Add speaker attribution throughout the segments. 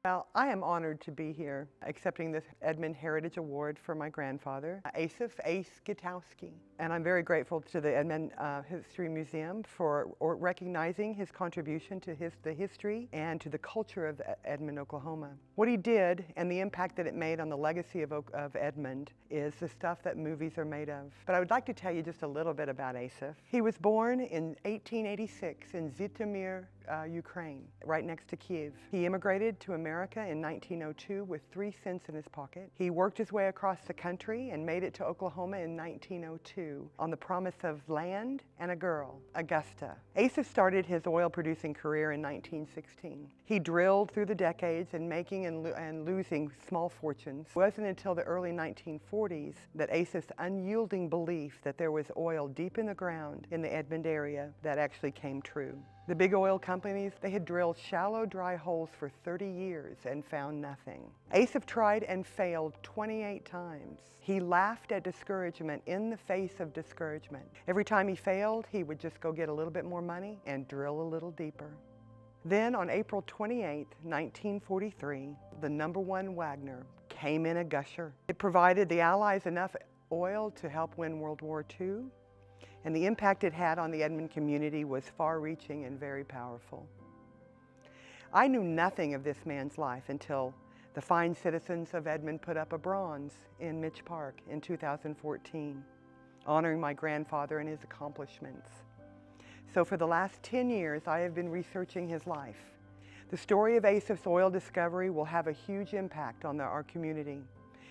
Speaker 1: Well, I am honored to be here accepting this Edmond Heritage Award for my grandfather, Assaph Gutoswky. And I'm very grateful to the Edmond History Museum for recognizing his contribution to the history and to the culture of Edmond, Oklahoma. What he did and the impact that it made on the legacy of Edmond is the stuff that movies are made of. But I would like to tell you just a little bit about Assaph. He was born in 1886 in Zhytomyr, Ukraine, right next to Kiev. He immigrated to America in 1902 with 3 cents in his pocket. He worked his way across the country and made it to Oklahoma in 1902 on the promise of land and a girl, Augusta. Assaph started his oil-producing career in 1916. He drilled through the decades and making and losing small fortunes. It wasn't until the early 1940s that Assaph's unyielding belief that there was oil deep in the ground in the Edmond area that actually came true. The big oil companies, they had drilled shallow, dry holes for 30 years and found nothing. Assaph tried and failed 28 times. He laughed at discouragement in the face of discouragement. Every time he failed, he would just go get a little bit more money and drill a little deeper. Then on April 28, 1943, the #1 Wagner came in a gusher. It provided the Allies enough oil to help win World War II. And the impact it had on the Edmond community was far-reaching and very powerful. I knew nothing of this man's life until the fine citizens of Edmond put up a bronze in Mitch Park in 2014, honoring my grandfather and his accomplishments. So for the last 10 years, I have been researching his life. The story of Assaph's oil discovery will have a huge impact on our community.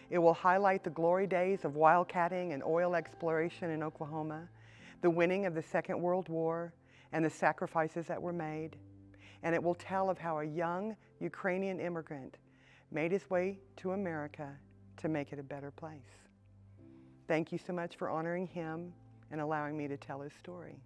Speaker 1: It will highlight the glory days of wildcatting and oil exploration in Oklahoma, the winning of the Second World War, and the sacrifices that were made. And it will tell of how a young Ukrainian immigrant made his way to America to make it a better place. Thank you so much for honoring him and allowing me to tell his story.